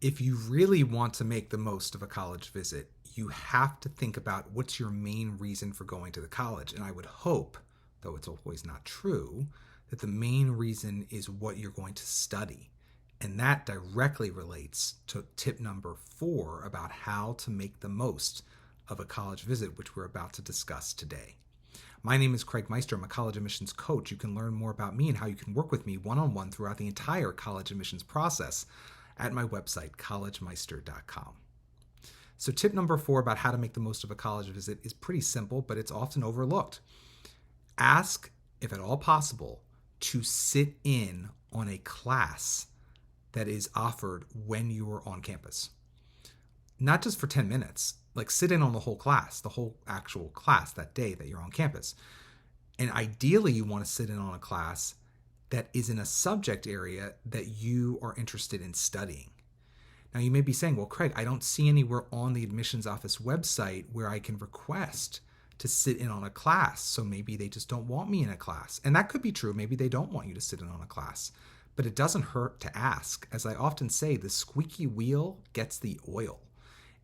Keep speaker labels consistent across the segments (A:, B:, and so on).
A: If you really want to make the most of a college visit, you have to think about what's your main reason for going to the college. And I would hope, though it's always not true, that the main reason is what you're going to study. And that directly relates to tip number 4 about how to make the most of a college visit, which we're about to discuss today. My name is Craig Meister. I'm a college admissions coach. You can learn more about me and how you can work with me one-on-one throughout the entire college admissions process at my website, collegemeister.com. So tip number 4 about how to make the most of a college visit is pretty simple, but it's often overlooked. Ask, if at all possible, to sit in on a class that is offered when you are on campus. Not just for 10 minutes, like sit in on the whole class, the whole actual class that day that you're on campus. And ideally, you want to sit in on a class that is in a subject area that you are interested in studying. Now, you may be saying, well, Craig, I don't see anywhere on the admissions office website where I can request to sit in on a class. So maybe they just don't want me in a class. And that could be true. Maybe they don't want you to sit in on a class. But it doesn't hurt to ask. As I often say, the squeaky wheel gets the oil.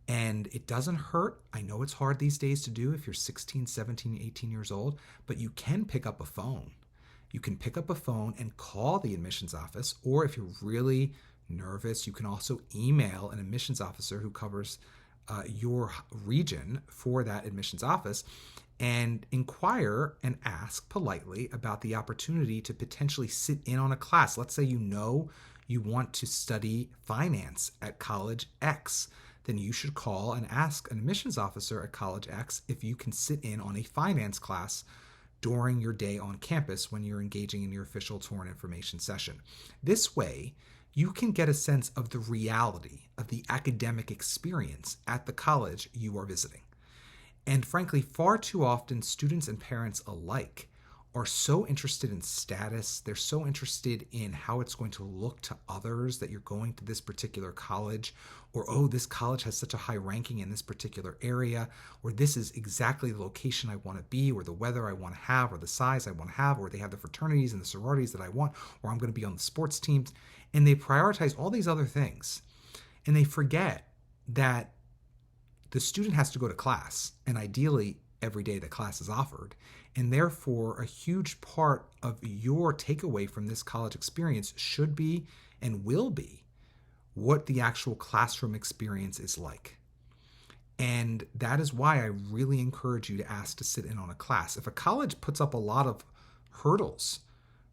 A: And it doesn't hurt. I know it's hard these days to do if you're 16, 17, 18 years old, but you can pick up a phone. You can pick up a phone and call the admissions office, or if you're really nervous, you can also email an admissions officer who covers your region for that admissions office and inquire and ask politely about the opportunity to potentially sit in on a class. Let's say you know you want to study finance at College X. Then you should call and ask an admissions officer at College X if you can sit in on a finance class during your day on campus when you're engaging in your official tour and information session. This way, you can get a sense of the reality of the academic experience at the college you are visiting. And frankly, far too often, students and parents alike are so interested in status. They're so interested in how it's going to look to others that you're going to this particular college, or, oh, this college has such a high ranking in this particular area, or this is exactly the location I want to be, or the weather I want to have, or the size I want to have, or they have the fraternities and the sororities that I want, or I'm going to be on the sports teams. And they prioritize all these other things. And they forget that the student has to go to class, and ideally every day that class is offered. And therefore, a huge part of your takeaway from this college experience should be and will be what the actual classroom experience is like. And that is why I really encourage you to ask to sit in on a class. If a college puts up a lot of hurdles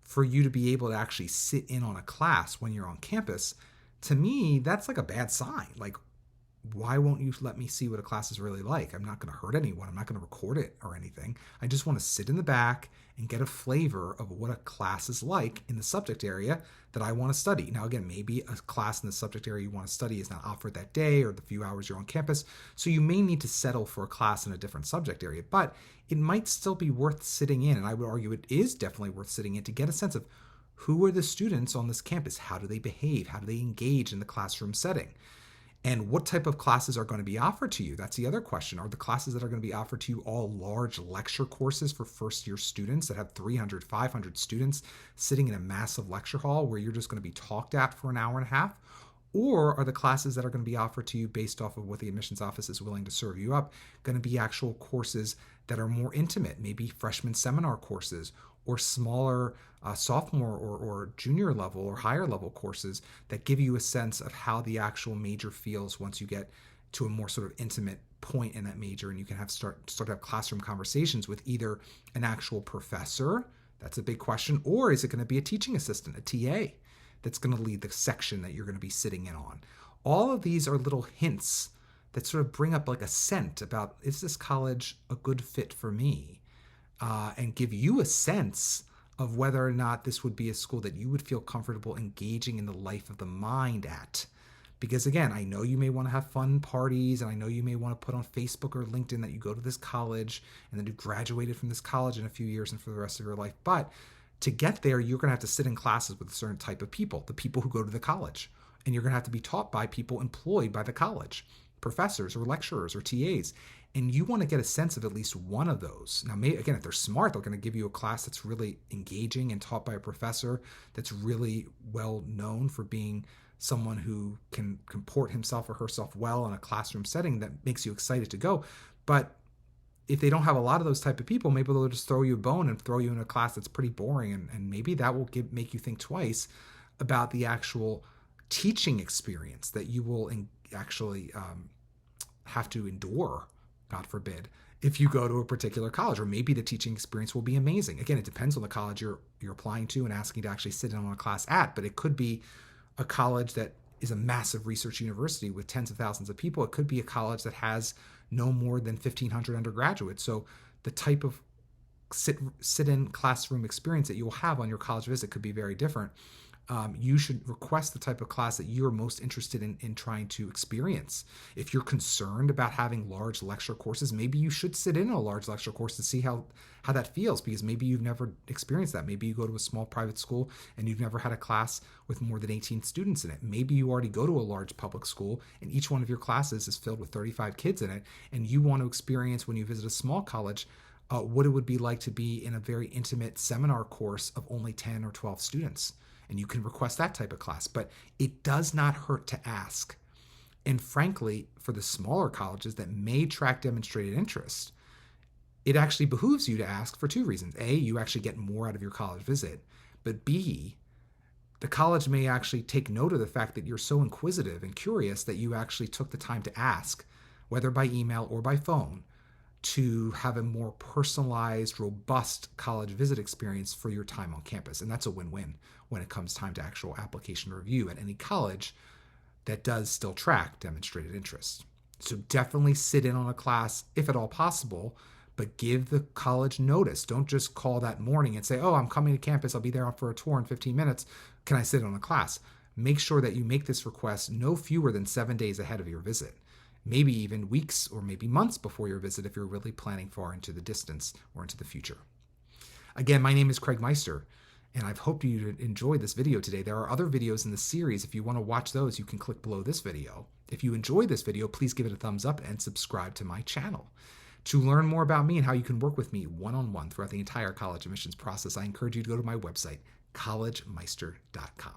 A: for you to be able to actually sit in on a class when you're on campus, to me, that's like a bad sign. Like, why won't you let me see what a class is really like? I'm not going to hurt anyone. I'm not going to record it or anything. I just want to sit in the back and get a flavor of what a class is like in the subject area that I want to study. Now, again, maybe a class in the subject area you want to study is not offered that day or the few hours you're on campus. So you may need to settle for a class in a different subject area, but it might still be worth sitting in. And I would argue it is definitely worth sitting in to get a sense of who are the students on this campus? How do they behave? How do they engage in the classroom setting? And what type of classes are going to be offered to you? That's the other question. Are the classes that are going to be offered to you all large lecture courses for first-year students that have 300, 500 students sitting in a massive lecture hall where you're just going to be talked at for an hour and a half? Or are the classes that are going to be offered to you based off of what the admissions office is willing to serve you up going to be actual courses that are more intimate, maybe freshman seminar courses or smaller sophomore or junior level or higher level courses that give you a sense of how the actual major feels once you get to a more sort of intimate point in that major, and you can start to have classroom conversations with either an actual professor, that's a big question, or is it going to be a teaching assistant, a TA, that's going to lead the section that you're going to be sitting in on. All of these are little hints that sort of bring up like a scent about, is this college a good fit for me? And give you a sense of whether or not this would be a school that you would feel comfortable engaging in the life of the mind at. Because again, I know you may want to have fun parties, and I know you may want to put on Facebook or LinkedIn that you go to this college and then you graduated from this college in a few years and for the rest of your life. But to get there, you're going to have to sit in classes with a certain type of people, the people who go to the college. And you're going to have to be taught by people employed by the college, professors or lecturers or TAs. And you want to get a sense of at least one of those. Now, again, if they're smart, they're going to give you a class that's really engaging and taught by a professor that's really well known for being someone who can comport himself or herself well in a classroom setting that makes you excited to go. But if they don't have a lot of those type of people, maybe they'll just throw you a bone and throw you in a class that's pretty boring. And maybe that will make you think twice about the actual teaching experience that you will actually have to endure, God forbid, if you go to a particular college. Or maybe the teaching experience will be amazing. Again, it depends on the college you're applying to and asking to actually sit in on a class at. But it could be a college that is a massive research university with tens of thousands of people. It could be a college that has no more than 1,500 undergraduates. So the type of sit-in classroom experience that you will have on your college visit could be very different. You should request the type of class that you're most interested in trying to experience. If you're concerned about having large lecture courses, maybe you should sit in a large lecture course to see how that feels, because maybe you've never experienced that. Maybe you go to a small private school and you've never had a class with more than 18 students in it. Maybe you already go to a large public school and each one of your classes is filled with 35 kids in it, and you want to experience, when you visit a small college, what it would be like to be in a very intimate seminar course of only 10 or 12 students. And you can request that type of class. But it does not hurt to ask. And frankly, for the smaller colleges that may track demonstrated interest, it actually behooves you to ask for two reasons. A, you actually get more out of your college visit. But B, the college may actually take note of the fact that you're so inquisitive and curious that you actually took the time to ask, whether by email or by phone, to have a more personalized, robust college visit experience for your time on campus. And that's a win-win when it comes time to actual application review at any college that does still track demonstrated interest. So definitely sit in on a class if at all possible, but give the college notice. Don't just call that morning and say, oh, I'm coming to campus, I'll be there for a tour in 15 minutes. Can I sit in on a class? Make sure that you make this request no fewer than 7 days ahead of your visit. Maybe even weeks or maybe months before your visit if you're really planning far into the distance or into the future. Again, my name is Craig Meister, and I've hoped you enjoyed this video today. There are other videos in the series. If you want to watch those, you can click below this video. If you enjoyed this video, please give it a thumbs up and subscribe to my channel. To learn more about me and how you can work with me one-on-one throughout the entire college admissions process, I encourage you to go to my website, collegemeister.com.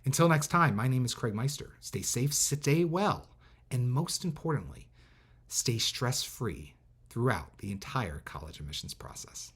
A: Until next time, my name is Craig Meister. Stay safe, stay well, and most importantly, stay stress-free throughout the entire college admissions process.